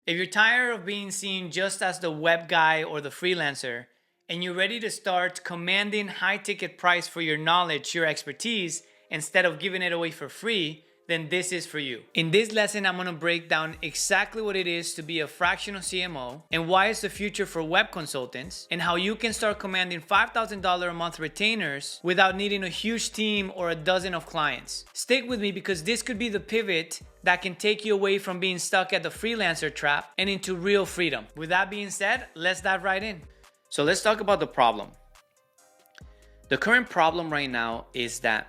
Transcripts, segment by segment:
If you're tired of being seen just as the web guy or the freelancer, and you're ready to start commanding high ticket price for your knowledge, your expertise, instead of giving it away for free, then this is for you. In this lesson, I'm gonna break down exactly what it is to be a fractional CMO and why it's the future for web consultants and how you can start commanding $5,000 a month retainers without needing a huge team or a dozen of clients. Stick with me because this could be the pivot that can take you away from being stuck at the freelancer trap and into real freedom. With that being said, let's dive right in. So let's talk about the problem. The current problem right now is that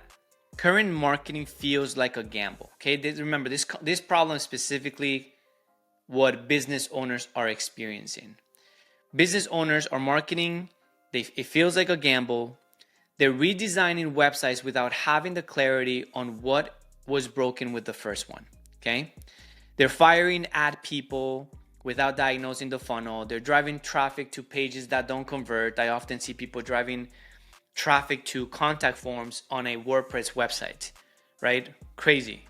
current marketing feels like a gamble. Okay, remember this problem is specifically what business owners are experiencing. Business owners are marketing, it feels like a gamble. They're redesigning websites without having the clarity on what was broken with the first one. Okay, they're firing ad people without diagnosing the funnel. They're driving traffic to pages that don't convert. I often see people driving traffic to contact forms on a WordPress website, right? Crazy.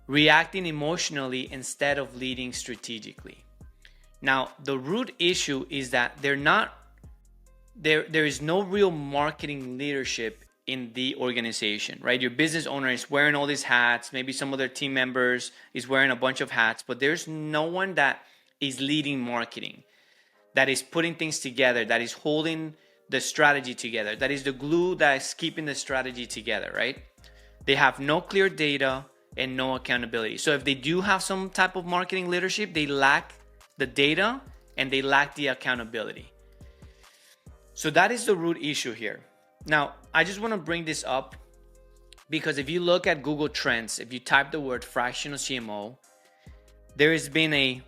Reacting emotionally instead of leading strategically. Now, the root issue is that there is no real marketing leadership in the organization, right? Your business owner is wearing all these hats. Maybe some of their team members is wearing a bunch of hats, but there's no one that is leading marketing, that is putting things together, that is holding the strategy together, that is the glue that is keeping the strategy together, right? They have no clear data and no accountability. So if they do have some type of marketing leadership, they lack the data and they lack the accountability. So that is the root issue here. Now, I just want to bring this up because if you look at Google Trends, if you type the word fractional CMO, there has been a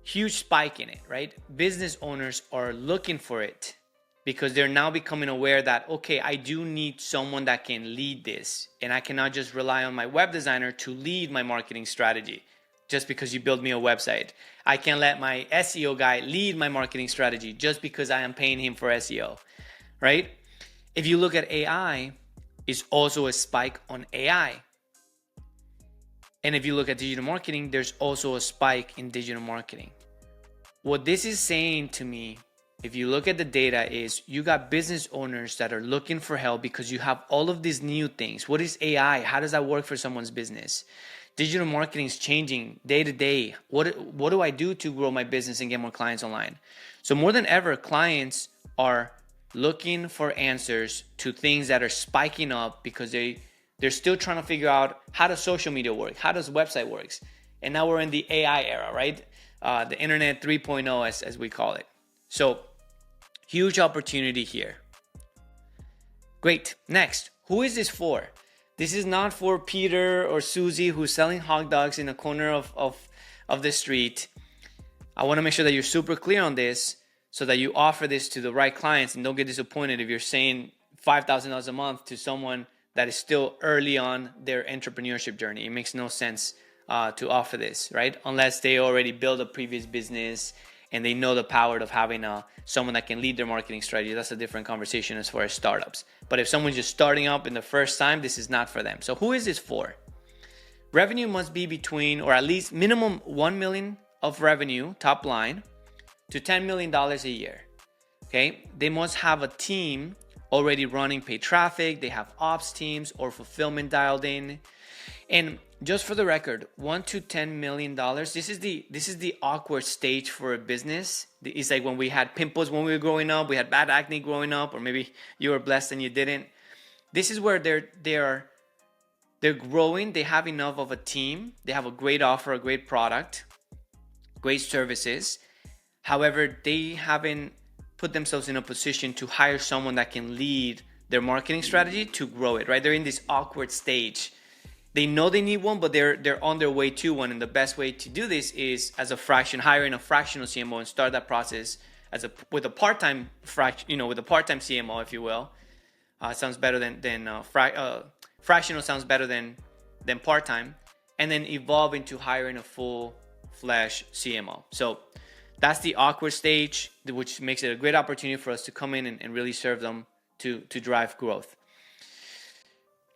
huge spike in it, right? Business owners are looking for it because they're now becoming aware that, okay, I do need someone that can lead this, and I cannot just rely on my web designer to lead my marketing strategy just because you build me a website. I can't let my SEO guy lead my marketing strategy just because I am paying him for SEO, right? If you look at AI, it's also a spike on AI. And if you look at digital marketing, there's also a spike in digital marketing. What this is saying to me, if you look at the data, is you got business owners that are looking for help because you have all of these new things. What is AI? How does that work for someone's business? Digital marketing is changing day to day. What do I do to grow my business and get more clients online? So more than ever, clients are looking for answers to things that are spiking up because they're still trying to figure out how does social media work? How does website works? And now we're in the AI era, right? The internet 3.0 as we call it. So huge opportunity here. Great. Next, who is this for? This is not for Peter or Susie who's selling hot dogs in the corner of the street. I want to make sure that you're super clear on this so that you offer this to the right clients and don't get disappointed if you're saying $5,000 a month to someone that is still early on their entrepreneurship journey. It makes no sense to offer this, right? Unless they already built a previous business and they know the power of having someone that can lead their marketing strategy. That's a different conversation as far as startups. But if someone's just starting up in the first time, this is not for them. So who is this for? Revenue must be between, or at least minimum 1 million of revenue, top line, to $10 million a year. Okay, they must have a team already running paid traffic. They have ops teams or fulfillment dialed in. And just for the record, $1 to $10 million. This is the awkward stage for a business. It's like when we had pimples when we were growing up, we had bad acne growing up, or maybe you were blessed and you didn't. This is where they're growing. They have enough of a team. They have a great offer, a great product, great services. However, they haven't put themselves in a position to hire someone that can lead their marketing strategy to grow it, right? They're in this awkward stage. They know they need one, but they're on their way to one. And the best way to do this is hiring a fractional CMO and start that process with a part-time CMO, if you will. Sounds better than fractional sounds better than part-time, and then evolve into hiring a full-fledged CMO. So that's the awkward stage, which makes it a great opportunity for us to come in and really serve them to drive growth.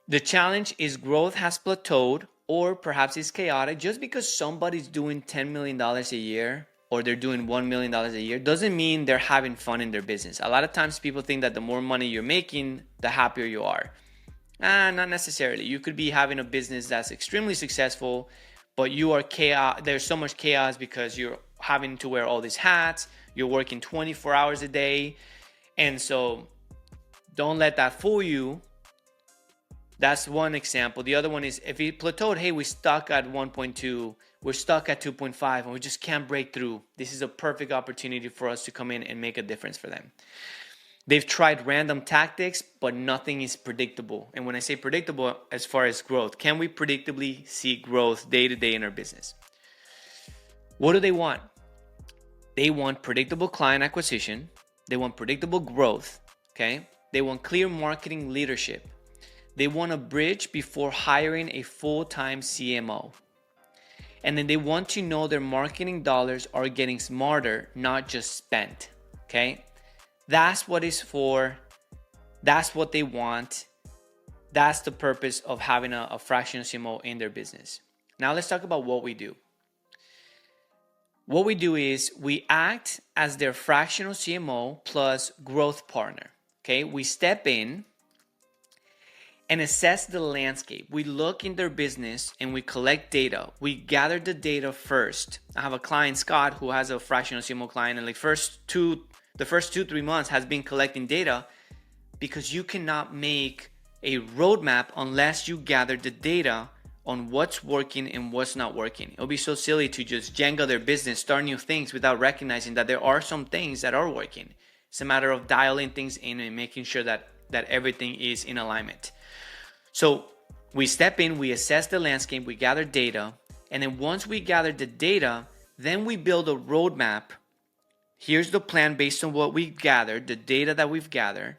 The challenge is growth has plateaued or perhaps it's chaotic. Just because somebody's doing $10 million a year or they're doing $1 million a year doesn't mean they're having fun in their business. A lot of times people think that the more money you're making, the happier you are. Not necessarily. You could be having a business that's extremely successful, but you are chaos. There's so much chaos because you're having to wear all these hats. You're working 24 hours a day. And so don't let that fool you. That's one example. The other one is if you plateaued, hey, we're stuck at 1.2, we're stuck at 2.5, and we just can't break through. This is a perfect opportunity for us to come in and make a difference for them. They've tried random tactics, but nothing is predictable. And when I say predictable, as far as growth, can we predictably see growth day to day in our business? What do they want? They want predictable client acquisition. They want predictable growth. Okay. They want clear marketing leadership. They want a bridge before hiring a full-time CMO. And then they want to know their marketing dollars are getting smarter, not just spent. Okay. That's what it's for. That's what they want. That's the purpose of having a fractional CMO in their business. Now let's talk about what we do. What we do is we act as their fractional CMO plus growth partner. Okay, we step in and assess the landscape. We look in their business and we collect data. We gather the data first. I have a client, Scott, who has a fractional CMO client, and the first 2-3 months has been collecting data, because you cannot make a roadmap unless you gather the data on what's working and what's not working. It'll be so silly to just Jenga their business, start new things without recognizing that there are some things that are working. It's a matter of dialing things in and making sure that everything is in alignment. So we step in, we assess the landscape, we gather data, and then once we gather the data, then we build a roadmap. Here's the plan based on what we've gathered, the data that we've gathered,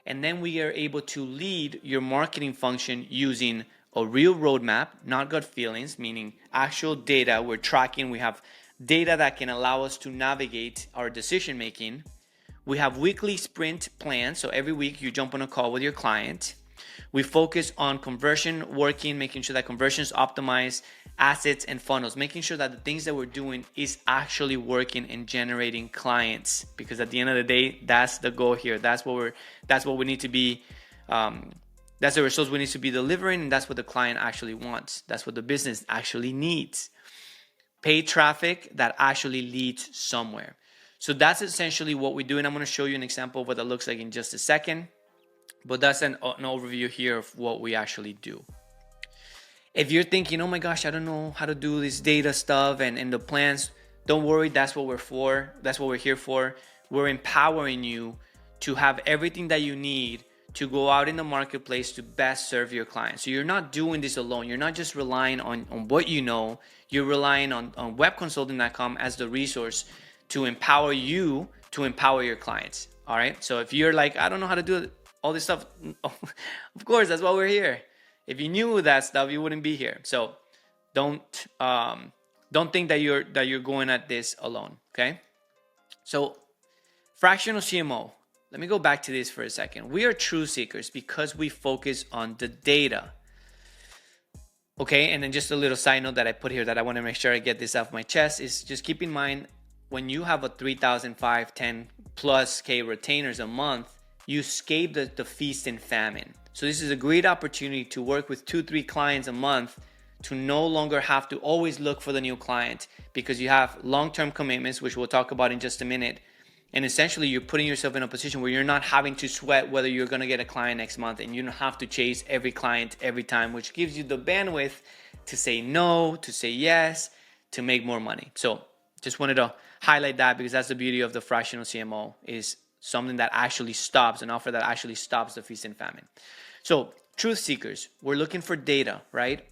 and then we are able to lead your marketing function using a real roadmap, not gut feelings, meaning actual data we're tracking. We have data that can allow us to navigate our decision making. We have weekly sprint plans, so every week you jump on a call with your client. We focus on conversion working, making sure that conversion is optimized, assets and funnels, making sure that the things that we're doing is actually working and generating clients. Because at the end of the day, that's the goal here. That's what we need to be. That's the results we need to be delivering, and that's what the client actually wants. That's what the business actually needs. Paid traffic that actually leads somewhere. So that's essentially what we do, and I'm going to show you an example of what that looks like in just a second. But that's an overview here of what we actually do. If you're thinking, oh my gosh, I don't know how to do this data stuff and the plans, don't worry, that's what we're for. That's what we're here for. We're empowering you to have everything that you need to go out in the marketplace to best serve your clients. So you're not doing this alone. You're not just relying on what you know. You're relying on webconsulting.com as the resource to empower you to empower your clients. All right. So if you're like, I don't know how to do all this stuff, of course, that's why we're here. If you knew that stuff, you wouldn't be here. So don't think that you're going at this alone. Okay. So fractional CMO. Let me go back to this for a second. We are truth seekers because we focus on the data. Okay, and then just a little side note that I put here that I want to make sure I get this off my chest is just keep in mind, when you have a 3,000, 5, 10 plus K retainers a month, you escape the feast and famine. So this is a great opportunity to work with 2-3 clients a month to no longer have to always look for the new client, because you have long-term commitments, which we'll talk about in just a minute. And essentially, you're putting yourself in a position where you're not having to sweat whether you're going to get a client next month, and you don't have to chase every client every time, which gives you the bandwidth to say no, to say yes, to make more money. So just wanted to highlight that, because that's the beauty of the fractional CMO, is something that actually stops, an offer that actually stops the feast and famine. So truth seekers, we're looking for data, right?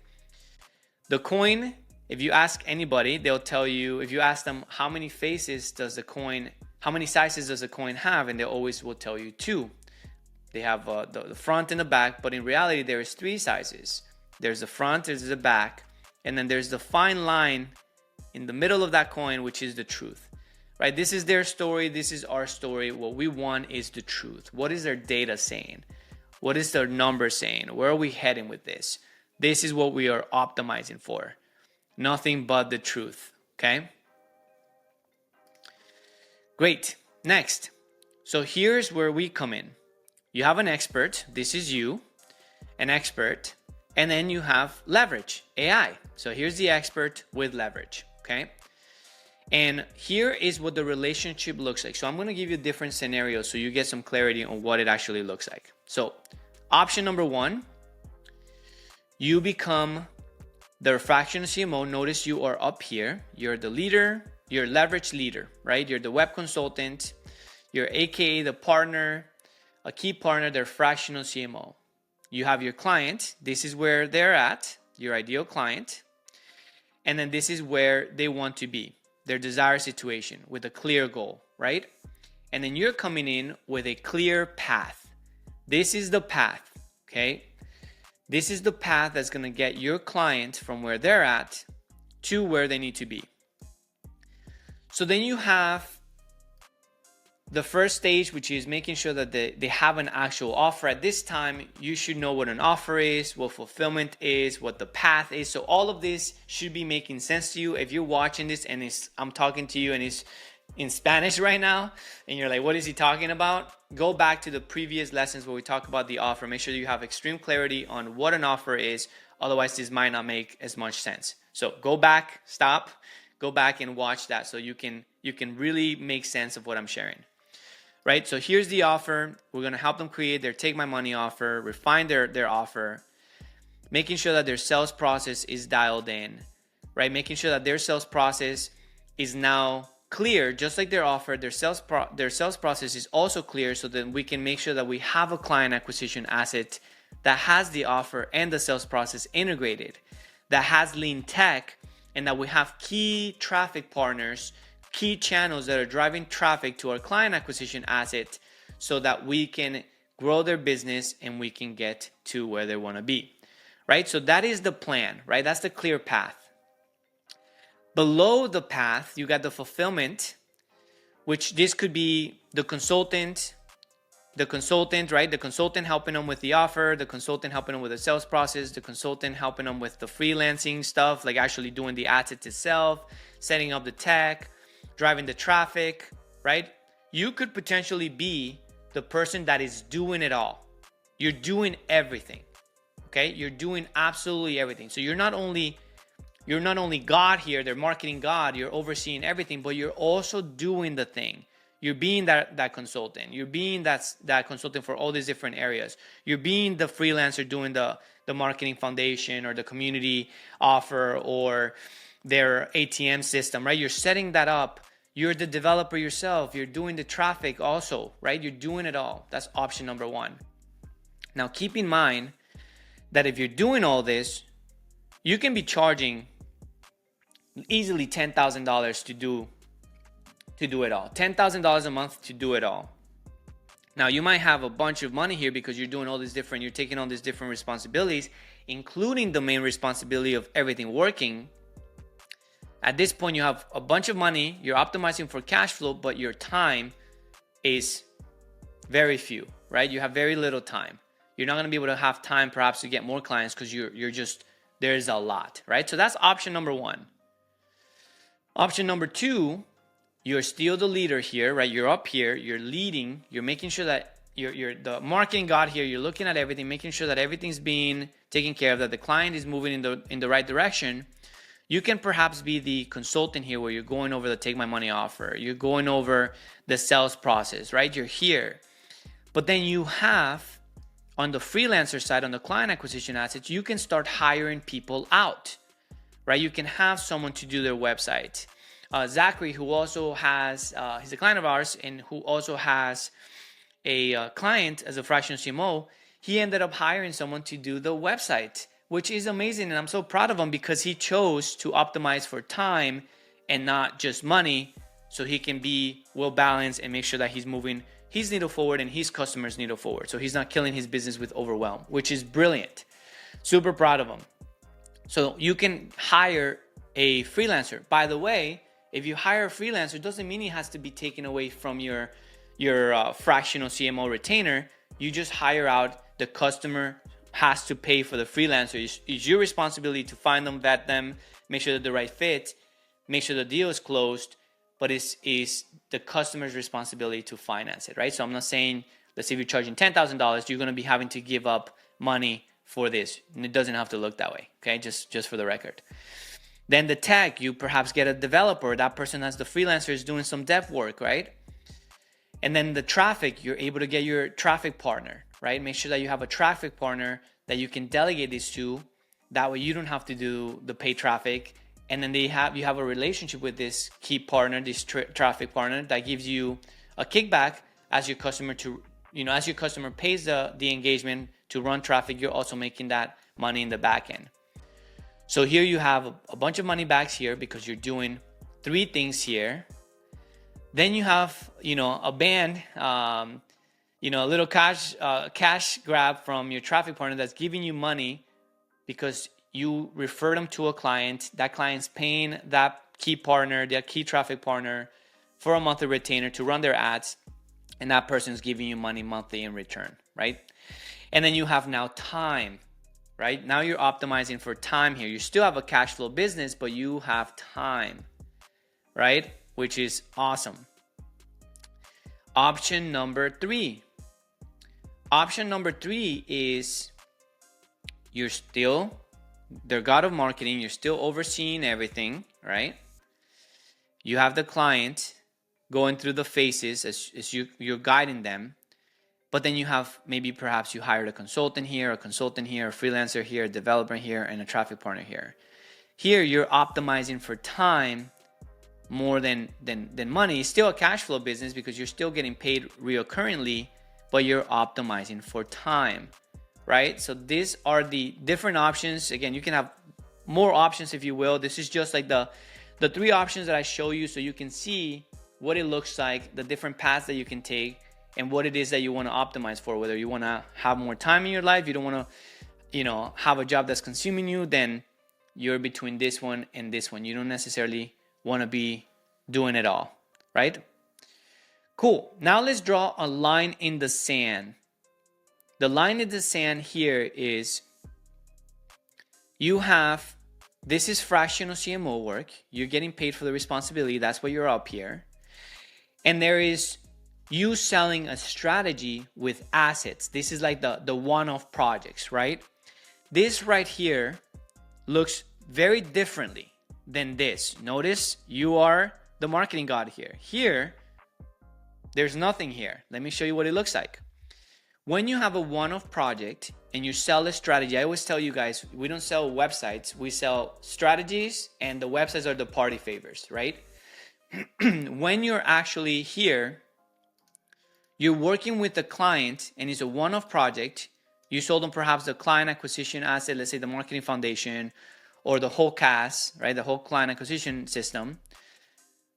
The coin, if you ask anybody, they'll tell you, if you ask them how many faces does the coin, how many sizes does a coin have? And they always will tell you 2. They have the front and the back, but in reality, there is 3 sizes. There's the front, there's the back, and then there's the fine line in the middle of that coin, which is the truth, right? This is their story. This is our story. What we want is the truth. What is their data saying? What is their number saying? Where are we heading with this? This is what we are optimizing for. Nothing but the truth, okay? Great. Next. So here's where we come in. You have an expert. This is you, an expert. And then you have leverage, AI. So here's the expert with leverage, okay? And here is what the relationship looks like. So I'm going to give you different scenarios so you get some clarity on what it actually looks like. So option number one, you become the fractional CMO. Notice you are up here. You're the leader, you're leverage leader, right? You're the web consultant, you're AKA the partner, a key partner, they're fractional CMO. You have your client. This is where they're at, your ideal client. And then this is where they want to be, their desired situation with a clear goal, right? And then you're coming in with a clear path. This is the path, okay? This is the path that's going to get your client from where they're at to where they need to be. So then you have the first stage, which is making sure that they have an actual offer. At this time, you should know what an offer is, what fulfillment is, what the path is. So all of this should be making sense to you. If you're watching this and I'm talking to you and it's in Spanish right now, and you're like, what is he talking about? Go back to the previous lessons where we talk about the offer. Make sure you have extreme clarity on what an offer is. Otherwise, this might not make as much sense. So go back, stop, go back and watch that so you can really make sense of what I'm sharing. Right? So here's the offer. We're going to help them create their take my money offer, refine their offer, making sure that their sales process is dialed in, right? Making sure that their sales process is now clear, just like their offer, their sales process is also clear, so that we can make sure that we have a client acquisition asset that has the offer and the sales process integrated, that has lean tech, and that we have key traffic partners, key channels that are driving traffic to our client acquisition asset so that we can grow their business and we can get to where they want to be, right? So that is the plan, right? That's the clear path. Below the path, you got the fulfillment, which this could be the consultant, right? The consultant helping them with the offer, the consultant helping them with the sales process, the consultant helping them with the freelancing stuff, like actually doing the asset itself, setting up the tech, driving the traffic, right? You could potentially be the person that is doing it all. You're doing everything, okay? You're doing absolutely everything. So you're not only God here, they're marketing God, you're overseeing everything, but you're also doing the thing. You're being that consultant. You're being that consultant for all these different areas. You're being the freelancer doing the marketing foundation or the community offer or their ATM system, right? You're setting that up. You're the developer yourself. You're doing the traffic also, right? You're doing it all. That's option number one. Now, keep in mind that if you're doing all this, you can be charging easily $10,000 to do it all. $10,000 a month to do it all. Now, you might have a bunch of money here because you're doing all this different, you're taking on these different responsibilities, including the main responsibility of everything working. At this point, you have a bunch of money, you're optimizing for cash flow, but your time is very few, right? You have very little time. You're not going to be able to have time perhaps to get more clients because you're just, there's a lot, right? So that's option number one. Option number two, you're still the leader here, right? You're up here, you're leading, you're making sure that you're the marketing god here, you're looking at everything, making sure that everything's being taken care of, that the client is moving in the right direction. You can perhaps be the consultant here where you're going over the take my money offer. You're going over the sales process, right? You're here. But then you have, on the freelancer side, on the client acquisition assets, you can start hiring people out, right? You can have someone to do their website. Zachary, who also has, he's a client of ours and who also has a client as a fractional CMO, he ended up hiring someone to do the website, which is amazing. And I'm so proud of him because he chose to optimize for time and not just money, so he can be well balanced and make sure that he's moving his needle forward and his customers' needle forward. So he's not killing his business with overwhelm, which is brilliant. Super proud of him. So you can hire a freelancer. By the way, if you hire a freelancer, it doesn't mean he has to be taken away from your fractional CMO retainer. You just hire out the customer has to pay for the freelancer. It's your responsibility to find them, vet them, make sure they're the right fit, make sure the deal is closed, but it's the customer's responsibility to finance it, right? So I'm not saying, let's say if you're charging $10,000, you're going to be having to give up money for this. And it doesn't have to look that way, okay? Just for the record. Then the tech, you perhaps get a developer. That person has the freelancer is doing some dev work, right? And then the traffic, you're able to get your traffic partner, right? Make sure that you have a traffic partner that you can delegate this to. That way you don't have to do the paid traffic. And then you have a relationship with this key partner, this traffic partner that gives you a kickback as your customer as your customer pays the engagement to run traffic, you're also making that money in the back end. So here you have a bunch of money backs here because you're doing 3 things here. Then you have, a band, a little cash grab from your traffic partner that's giving you money because you refer them to a client. That client's paying that key partner, their key traffic partner, for a monthly retainer to run their ads, and that person's giving you money monthly in return, right? And then you have now time, right? Now you're optimizing for time here. You still have a cash flow business, but you have time, right? Which is awesome. Option number 3. Option number 3 is you're still the god of marketing. You're still overseeing everything, right? You have the client going through the phases as you're guiding them. But then you have perhaps you hired a consultant here, a freelancer here, a developer here, and a traffic partner here. Here you're optimizing for time more than money. It's still a cash flow business because you're still getting paid reoccurringly, but you're optimizing for time, right? So these are the different options. Again, you can have more options if you will. This is just like the 3 options that I show you so you can see what it looks like, the different paths that you can take, and what it is that you want to optimize for. Whether you want to have more time in your life, you don't want to, have a job that's consuming you, then you're between this one and this one. You don't necessarily want to be doing it all, right? Cool. Now let's draw a line in the sand. The line in the sand here is this is fractional CMO work. You're getting paid for the responsibility. That's why you're up here. And there is you selling a strategy with assets. This is like the one-off projects, right? This right here looks very differently than this. Notice you are the marketing god here. Here, there's nothing here. Let me show you what it looks like. When you have a one-off project and you sell a strategy, I always tell you guys, we don't sell websites. We sell strategies, and the websites are the party favors, right? When you're actually here, you're working with the client and it's a one-off project. You sold them perhaps the client acquisition asset, let's say the marketing foundation or the whole CAS, right? The whole client acquisition system.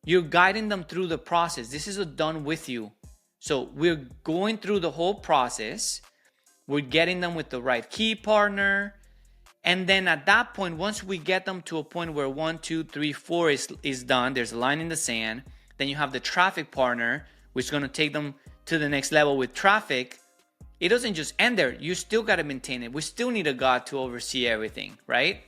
You're guiding them through the process. This is done with you. So we're going through the whole process. We're getting them with the right key partner. And then at that point, once we get them to a point where 1, 2, 3, 4 is done, there's a line in the sand. Then you have the traffic partner, which is going to take them to the next level with traffic. It doesn't just end there. You still got to maintain it. We still need a god to oversee everything, right?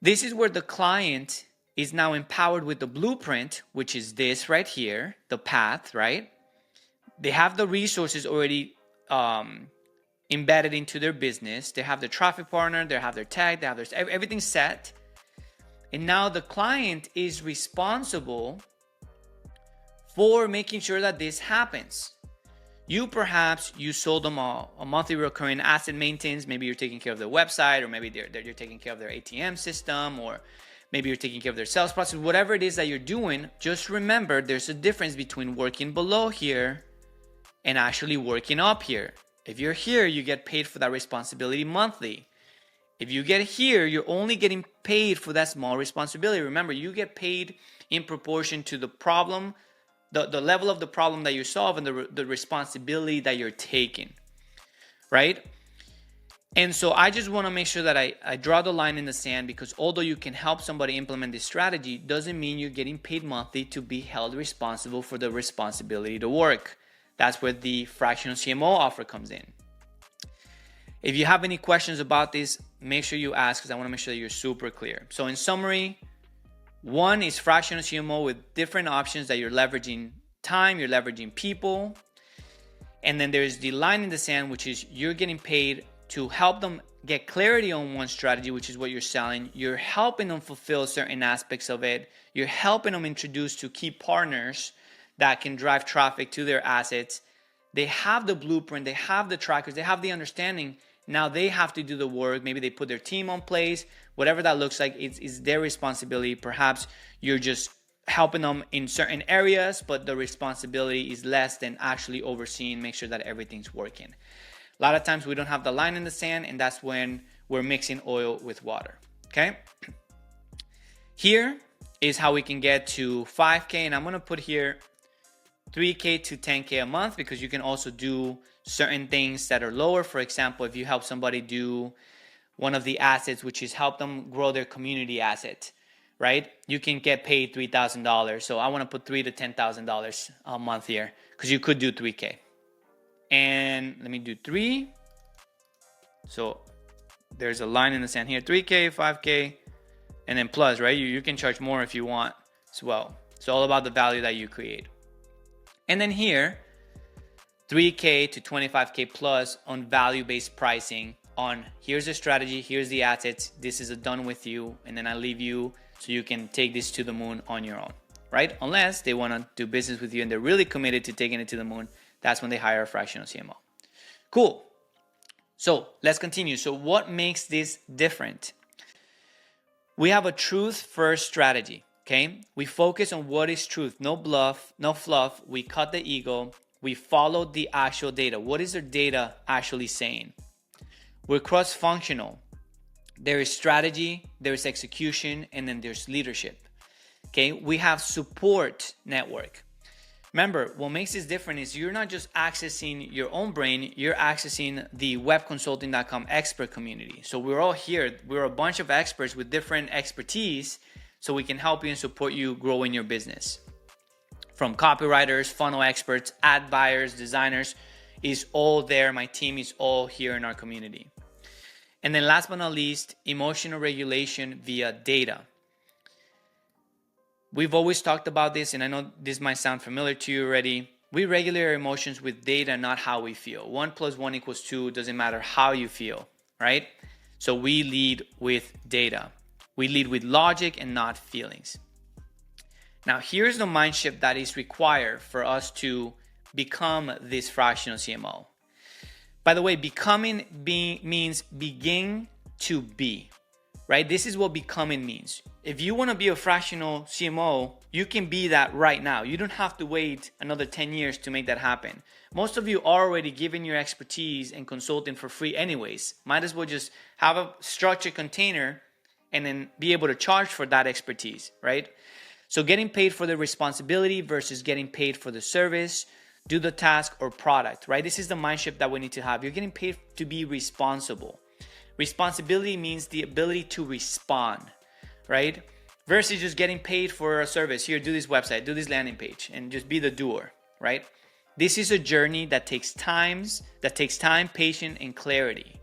This is where the client is now empowered with the blueprint, which is this right here, the path, right? They have the resources already embedded into their business. They have their traffic partner, they have their tag, they have everything set. And now the client is responsible for making sure that this happens. You sold them a monthly recurring asset maintenance. Maybe you're taking care of their website, or maybe you're taking care of their ATM system, or maybe you're taking care of their sales process. Whatever it is that you're doing, just remember there's a difference between working below here and actually working up here. If you're here, you get paid for that responsibility monthly. If you get here, you're only getting paid for that small responsibility. Remember, you get paid in proportion to the problem, the level of the problem that you solve, and the responsibility that you're taking, right? And so I just want to make sure that I draw the line in the sand, because although you can help somebody implement this strategy, doesn't mean you're getting paid monthly to be held responsible for the responsibility to work. That's where the fractional CMO offer comes in. If you have any questions about this, make sure you ask, because I want to make sure that you're super clear. So in summary, one is fractional CMO with different options that you're leveraging time, you're leveraging people. And then there's the line in the sand, which is you're getting paid to help them get clarity on one strategy, which is what you're selling. You're helping them fulfill certain aspects of it. You're helping them introduce to key partners that can drive traffic to their assets. They have the blueprint, they have the trackers, they have the understanding. Now they have to do the work. Maybe they put their team on place, whatever that looks like, it's their responsibility. Perhaps you're just helping them in certain areas, but the responsibility is less than actually overseeing, make sure that everything's working. A lot of times we don't have the line in the sand, and that's when we're mixing oil with water, okay? Here is how we can get to 5K, and I'm gonna put here 3K to 10K a month, because you can also do certain things that are lower. For example, if you help somebody do one of the assets, which is help them grow their community asset, right? You can get paid $3,000. So I want to put $3,000 to $10,000 a month here, because you could do 3K. And let me do 3. So there's a line in the sand here, 3K, 5K, and then plus, right? You can charge more if you want as well. It's all about the value that you create. And then here, 3K to 25K plus on value-based pricing on here's the strategy, here's the assets, this is a done with you, and then I leave you so you can take this to the moon on your own, right? Unless they want to do business with you and they're really committed to taking it to the moon, that's when they hire a fractional CMO. Cool. So let's continue. So what makes this different? We have a truth-first strategy, okay? We focus on what is truth, no bluff, no fluff. We cut the ego. We follow the actual data. What is the data actually saying? We're cross-functional. There is strategy, there is execution, and then there's leadership. Okay, we have support network. Remember, what makes this different is you're not just accessing your own brain, you're accessing the webconsulting.com expert community. So we're all here. We're a bunch of experts with different expertise, so we can help you and support you grow in your business. From copywriters, funnel experts, ad buyers, designers, is all there. My team is all here in our community. And then last but not least, emotional regulation via data. We've always talked about this, and I know this might sound familiar to you already. We regulate our emotions with data, not how we feel. 1 + 1 = 2, doesn't matter how you feel, right? So we lead with data. We lead with logic and not feelings. Now, here's the mind shift that is required for us to become this fractional CMO. By the way, becoming means begin to be, right? This is what becoming means. If you want to be a fractional CMO, you can be that right now. You don't have to wait another 10 years to make that happen. Most of you are already giving your expertise and consulting for free anyways. Might as well just have a structured container and then be able to charge for that expertise, right? So getting paid for the responsibility versus getting paid for the service, do the task or product, right? This is the mind shift that we need to have. You're getting paid to be responsible. Responsibility means the ability to respond, right? Versus just getting paid for a service. Here, do this website, do this landing page, and just be the doer, right? This is a journey that takes time, patience, and clarity.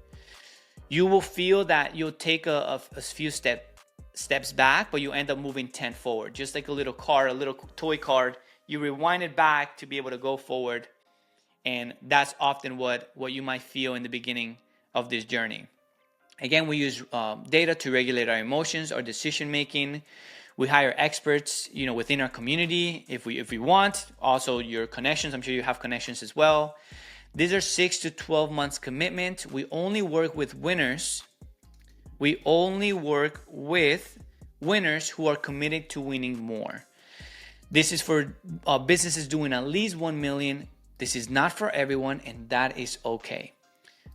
You will feel that you'll take a few steps back, but you end up moving 10 forward. Just like a little car, a little toy car, you rewind it back to be able to go forward. And that's often what you might feel in the beginning of this journey. Again, we use data to regulate our emotions, our decision making. We hire experts, within our community if we want. Also, your connections. I'm sure you have connections as well. These are 6 to 12 months commitment. We only work with winners. We only work with winners who are committed to winning more. This is for businesses doing at least 1 million. This is not for everyone, and that is okay.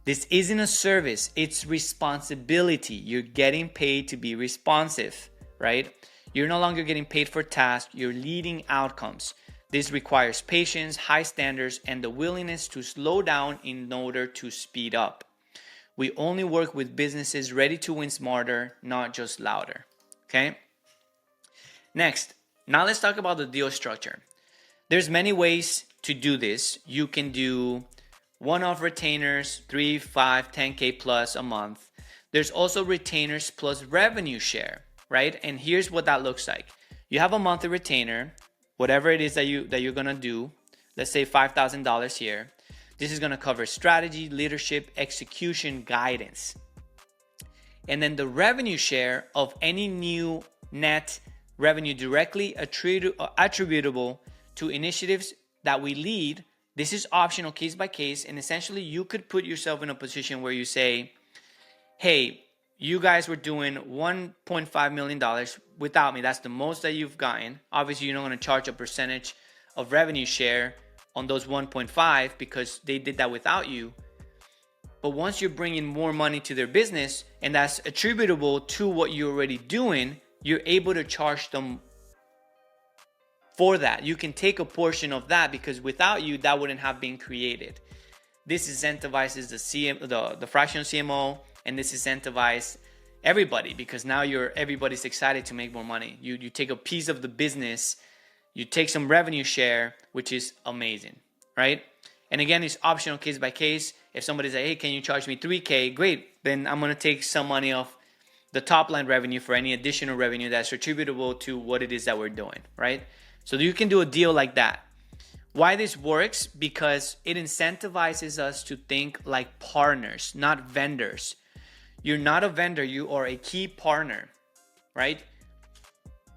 This isn't a service, it's responsibility. You're getting paid to be responsive, right? You're no longer getting paid for tasks, you're leading outcomes. This requires patience, high standards, and the willingness to slow down in order to speed up. We only work with businesses ready to win smarter, not just louder, okay? Next, now let's talk about the deal structure. There's many ways to do this. You can do one-off retainers, 3, 5, 10K plus a month. There's also retainers plus revenue share, right? And here's what that looks like. You have a monthly retainer, whatever it is that you're gonna do. Let's say $5,000 here. This is gonna cover strategy, leadership, execution, guidance. And then the revenue share of any new net revenue directly attributable to initiatives that we lead. This is optional, case by case, and essentially you could put yourself in a position where you say, hey, you guys were doing $1.5 million without me. That's the most that you've gotten. Obviously, you're not going to charge a percentage of revenue share on those 1.5 because they did that without you. But once you're bringing more money to their business and that's attributable to what you're already doing, you're able to charge them for that. You can take a portion of that because without you, that wouldn't have been created. This incentivizes the fractional CMO, and this incentivizes everybody because now everybody's excited to make more money. You take a piece of the business, you take some revenue share, which is amazing, right? And again, it's optional case by case. If somebody's like, hey, can you charge me 3K? Great. Then I'm going to take some money off the top line revenue for any additional revenue that's attributable to what it is that we're doing, right? So you can do a deal like that. Why this works? Because it incentivizes us to think like partners, not vendors. You're not a vendor. You are a key partner, right?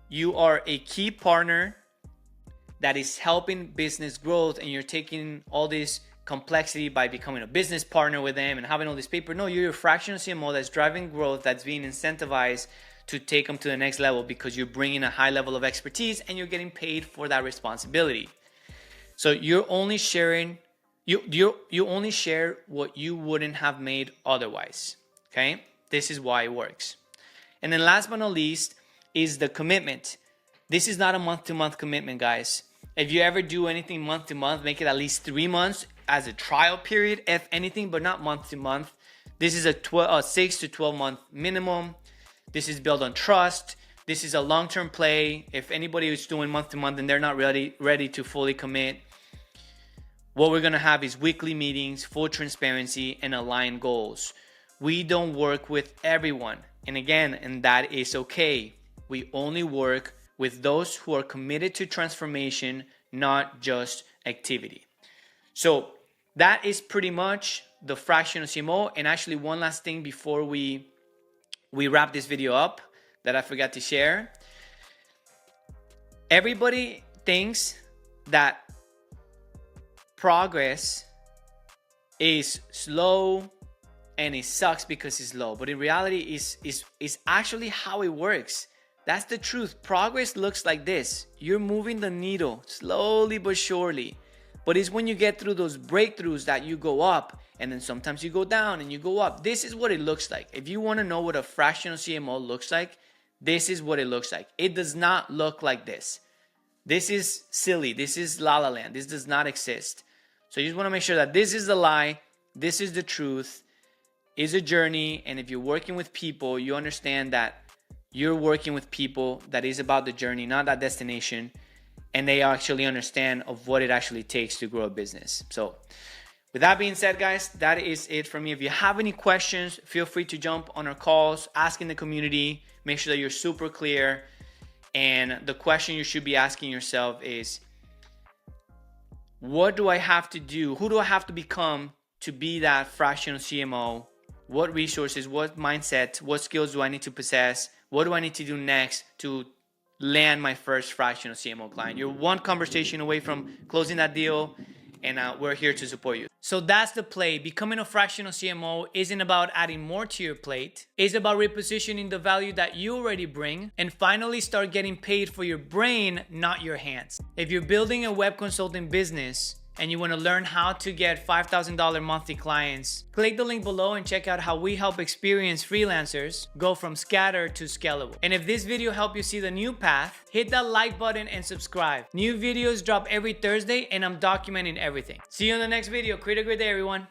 You are a key partner that is helping business growth, and you're taking all this complexity by becoming a business partner with them and having all this paper. No, you're a fractional CMO that's driving growth, that's being incentivized to take them to the next level because you're bringing a high level of expertise and you're getting paid for that responsibility. So you're only sharing, you only share what you wouldn't have made otherwise. Okay, this is why it works. And then last but not least is the commitment. This is not a month-to-month commitment, guys. If you ever do anything month-to-month, make it at least 3 months as a trial period, if anything, but not month-to-month. This is a 6 to 12 month minimum. This is built on trust. This is a long-term play. If anybody is doing month-to-month and they're not ready to fully commit, what we're gonna have is weekly meetings, full transparency, and aligned goals. We don't work with everyone. And again, and that is okay. We only work with those who are committed to transformation, not just activity. So that is pretty much the fractional CMO. And actually one last thing before we wrap this video up that I forgot to share. Everybody thinks that progress is slow and it sucks because it's slow, but in reality is actually how it works. That's the truth. Progress looks like this. You're moving the needle slowly but surely, but it's when you get through those breakthroughs that you go up, and then sometimes you go down and you go up. This is what it looks like. If you want to know what a fractional CMO looks like, this is what it looks like. It does not look like this. This is silly. This is la la land. This does not exist. So you just want to make sure that this is the lie, this is the truth, is a journey. And if you're working with people, you understand that you're working with people that is about the journey, not that destination. And they actually understand of what it actually takes to grow a business. So with that being said, guys, that is it for me. If you have any questions, feel free to jump on our calls, ask in the community, make sure that you're super clear. And the question you should be asking yourself is, what do I have to do? Who do I have to become to be that fractional CMO? What resources, what mindset, what skills do I need to possess? What do I need to do next to land my first fractional CMO client? You're one conversation away from closing that deal, and we're here to support you. So that's the play. Becoming a fractional CMO isn't about adding more to your plate. It's about repositioning the value that you already bring and finally start getting paid for your brain, not your hands. If you're building a web consulting business and you want to learn how to get $5,000 monthly clients, click the link below and check out how we help experienced freelancers go from scatter to scalable. And if this video helped you see the new path, hit that like button and subscribe. New videos drop every Thursday and I'm documenting everything. See you in the next video. Create a great day, everyone.